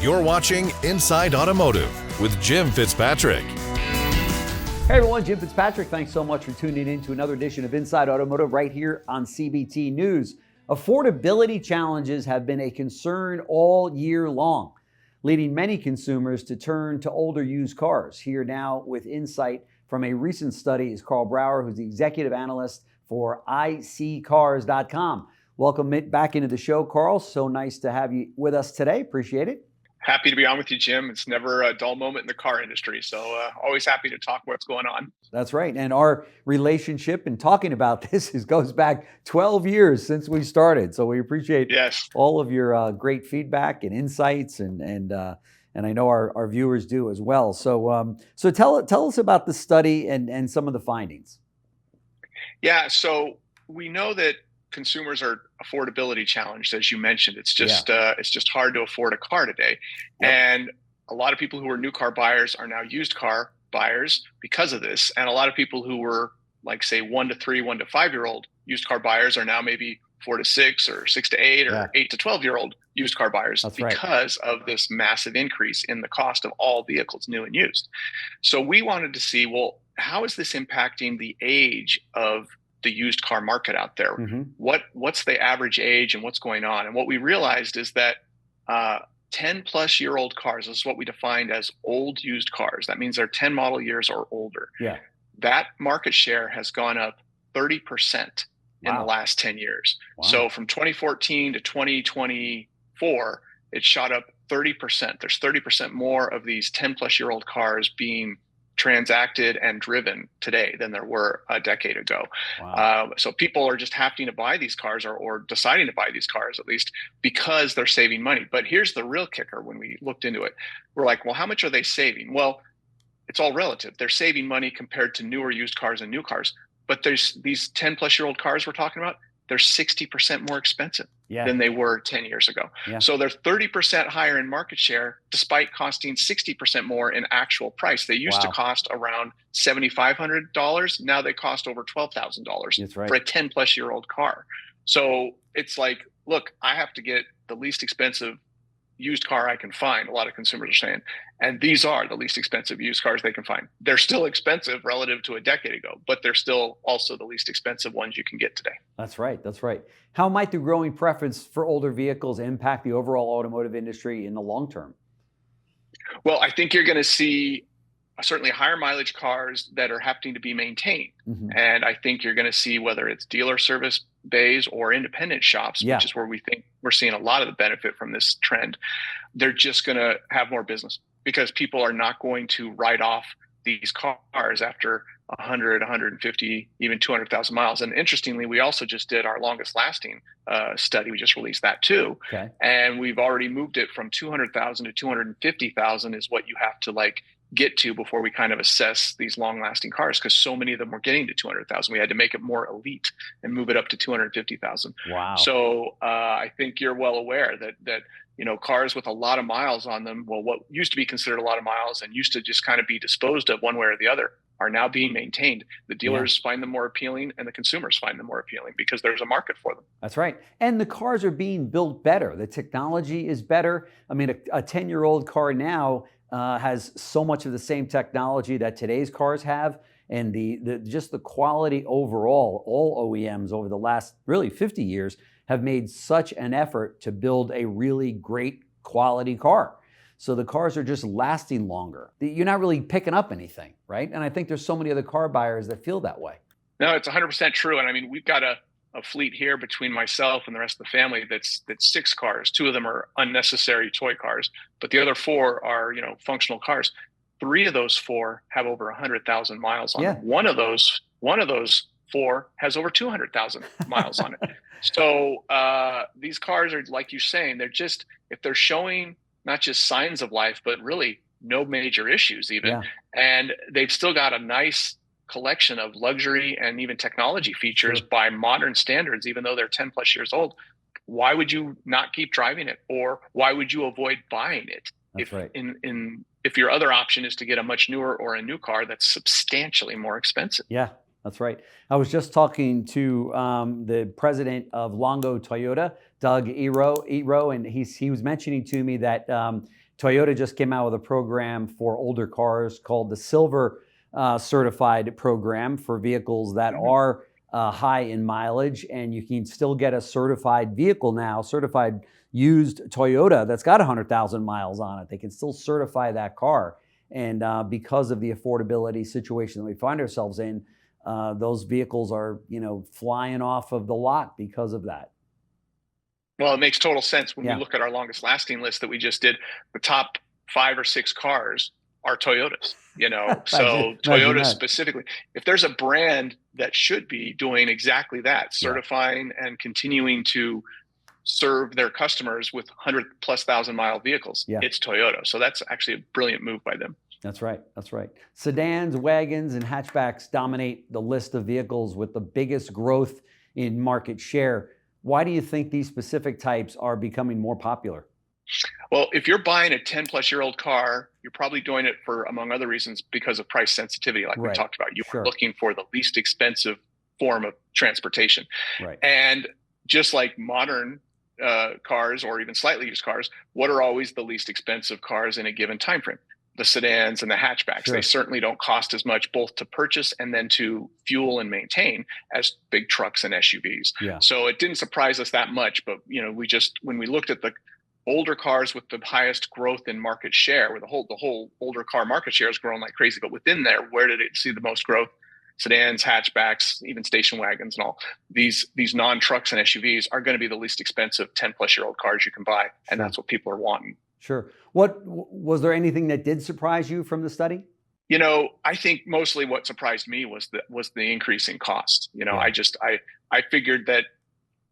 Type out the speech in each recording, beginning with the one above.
You're watching Inside Automotive with Jim Fitzpatrick. Hey everyone, Jim Fitzpatrick. Thanks so much for tuning in to another edition of Inside Automotive right here on CBT News. Affordability challenges have been a concern all year long, leading many consumers to turn to older used cars. Here now with insight from a recent study is Karl Brauer, who's the executive analyst for iSeeCars.com. Welcome back into the show, Karl. So nice to have you with us today. Appreciate it. Happy to be on with you, Jim. It's never a dull moment in the car industry, so always happy to talk what's going on. That's right. And our relationship and talking about this goes back 12 years since we started. So we appreciate all of your great feedback and insights, and I know our viewers do as well. So tell us about the study and some of the findings. Yeah, so we know that consumers are affordability challenged, as you mentioned. It's just hard to afford a car today. Yep. And a lot of people who are new car buyers are now used car buyers because of this. And a lot of people who were like, say, 1 to 3, 1 to 5-year-old used car buyers are now maybe 4 to 6 or 6 to 8 or 8 to 12-year-old used car buyers. That's because of this massive increase in the cost of all vehicles, new and used. So we wanted to see, well, how is this impacting the age of the used car market out there? Mm-hmm. What's the average age and what's going on? And what we realized is that 10 plus year old cars, this is what we defined as old used cars. That means they're 10 model years or older. Yeah. That market share has gone up 30% in the last 10 years. Wow. So from 2014 to 2024, it shot up 30%. There's 30% more of these 10 plus year old cars being transacted and driven today than there were a decade ago. Wow. So people are just having to buy these cars or deciding to buy these cars, at least, because they're saving money. But here's the real kicker. When we looked into it, we're like, well, how much are they saving? Well, it's all relative. They're saving money compared to newer used cars and new cars. But there's these 10 plus year old cars we're talking about, they're 60% more expensive than they were 10 years ago. Yeah. So they're 30% higher in market share, despite costing 60% more in actual price. They used to cost around $7,500. Now they cost over $12,000 for a 10 plus year old car. So it's like, look, I have to get the least expensive used car I can find, a lot of consumers are saying. And these are the least expensive used cars they can find. They're still expensive relative to a decade ago, but they're still also the least expensive ones you can get today. That's right. That's right. How might the growing preference for older vehicles impact the overall automotive industry in the long term? Well, I think you're going to see certainly higher mileage cars that are having to be maintained. Mm-hmm. And I think you're going to see, whether it's dealer service bays or independent shops, which is where we think we're seeing a lot of the benefit from this trend, they're just going to have more business because people are not going to write off these cars after 100, 150, even 200,000 miles. And interestingly, we also just did our longest lasting study. We just released that too. Okay. And we've already moved it from 200,000 to 250,000 is what you have to get to before we kind of assess these long-lasting cars, because so many of them were getting to 200,000. We had to make it more elite and move it up to 250,000. Wow. So I think you're well aware that cars with a lot of miles on them, well, what used to be considered a lot of miles and used to just kind of be disposed of one way or the other, are now being maintained. The dealers find them more appealing and the consumers find them more appealing because there's a market for them. That's right. And the cars are being built better. The technology is better. I mean, a 10-year-old car now has so much of the same technology that today's cars have, and just the quality overall. All OEMs over the last really 50 years have made such an effort to build a really great quality car. So the cars are just lasting longer. You're not really picking up anything, right? And I think there's so many other car buyers that feel that way. No, it's 100% true. And I mean, we've got a fleet here between myself and the rest of the family that's 6 cars. 2 of them are unnecessary toy cars, but the other 4 are functional cars. 3 of those 4 have over 100,000 miles on them. One of those 4 has over 200,000 miles on it. So these cars are, like you're saying, they're just, if they're showing not just signs of life, but really no major issues even, and they've still got a nice collection of luxury and even technology features by modern standards, even though they're 10 plus years old. Why would you not keep driving it? Or why would you avoid buying it? If your other option is to get a much newer or a new car that's substantially more expensive? Yeah. That's right. I was just talking to the president of Longo Toyota, Doug Ero, and he was mentioning to me that Toyota just came out with a program for older cars called the Silver Certified Program for vehicles that are high in mileage, and you can still get a certified vehicle now, certified used Toyota that's got 100,000 miles on it. They can still certify that car. And because of the affordability situation that we find ourselves in, those vehicles are, flying off of the lot because of that. Well, it makes total sense when you look at our longest lasting list that we just did. The top 5 or 6 cars are Toyotas, so Toyota specifically. If there's a brand that should be doing exactly that, certifying and continuing to serve their customers with 100,000+ mile vehicles, it's Toyota. So that's actually a brilliant move by them. That's right. That's right. Sedans, wagons, and hatchbacks dominate the list of vehicles with the biggest growth in market share. Why do you think these specific types are becoming more popular? Well, if you're buying a 10-plus-year-old car, you're probably doing it for, among other reasons, because of price sensitivity, like we talked about. You are looking for the least expensive form of transportation. Right. And just like modern cars or even slightly used cars, what are always the least expensive cars in a given time frame? The sedans and the hatchbacks. They certainly don't cost as much both to purchase and then to fuel and maintain as big trucks and SUVs. So it didn't surprise us that much, but when we looked at the older cars with the highest growth in market share, where the whole older car market share has grown like crazy, but within there, where did it see the most growth? Sedans, hatchbacks, even station wagons and all. These non-trucks and SUVs are going to be the least expensive 10-plus-year-old cars you can buy, and that's what people are wanting. Sure. What was there anything that did surprise you from the study? I think mostly what surprised me was the increase in cost. I figured that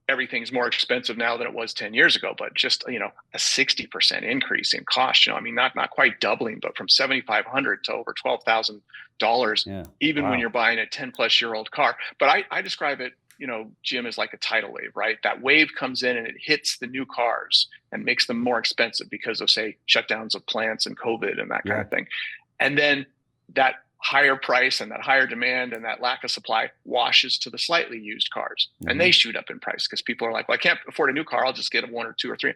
everything's more expensive now than it was 10 years ago, but just, a 60% increase in cost, not quite doubling, but from $7,500 to over $12,000, even when you're buying a 10-plus-year-old car. But I describe it, Jim, as like a tidal wave, right? That wave comes in and it hits the new cars and makes them more expensive because of, say, shutdowns of plants and COVID and that kind of thing. And then that higher price and that higher demand and that lack of supply washes to the slightly used cars, and they shoot up in price because people are like, well, I can't afford a new car, I'll just get a 1 or 2 or 3.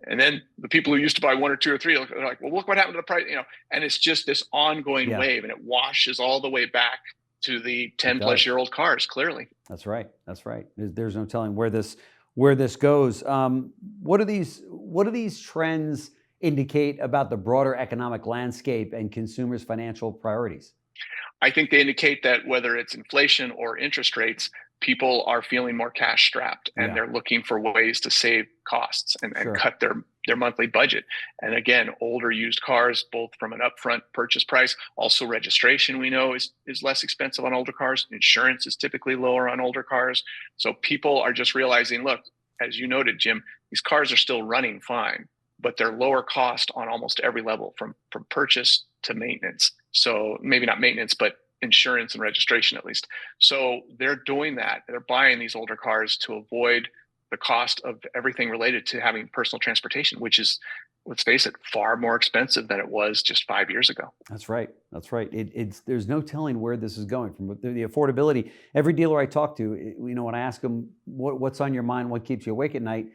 And then the people who used to buy 1 or 2 or 3 are like, well, look what happened to the price, and it's just this ongoing wave, and it washes all the way back to the 10-plus-year-old cars. Clearly, that's right. There's no telling where this goes. What do these trends indicate about the broader economic landscape and consumers' financial priorities? I think they indicate that whether it's inflation or interest rates, people are feeling more cash strapped, and they're looking for ways to save costs and cut their monthly budget. And again, older used cars, both from an upfront purchase price, also registration we know is less expensive on older cars. Insurance is typically lower on older cars. So people are just realizing, look, as you noted, Jim, these cars are still running fine, but they're lower cost on almost every level, from purchase to maintenance. So maybe not maintenance, but insurance and registration at least. So they're doing that. They're buying these older cars to avoid the cost of everything related to having personal transportation, which is, let's face it, far more expensive than it was just 5 years ago. That's right. There's no telling where this is going from the affordability. Every dealer I talk to, when I ask them what's on your mind, what keeps you awake at night,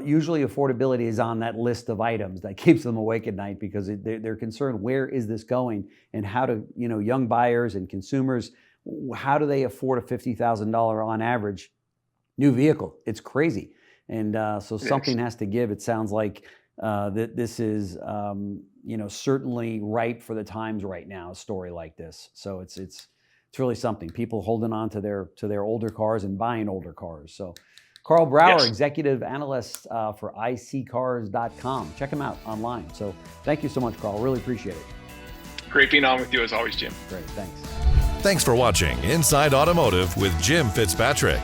usually affordability is on that list of items that keeps them awake at night, because they're concerned, where is this going, and how do young buyers and consumers, how do they afford a $50,000 on average new vehicle? It's crazy, and so something has to give. It sounds like that this is certainly ripe for the times right now. A story like this, so it's really something. People holding on to their older cars and buying older cars. So. Karl Brauer, executive analyst for iccars.com. Check him out online. So thank you so much, Karl. Really appreciate it. Great being on with you as always, Jim. Great, thanks. Thanks for watching Inside Automotive with Jim Fitzpatrick.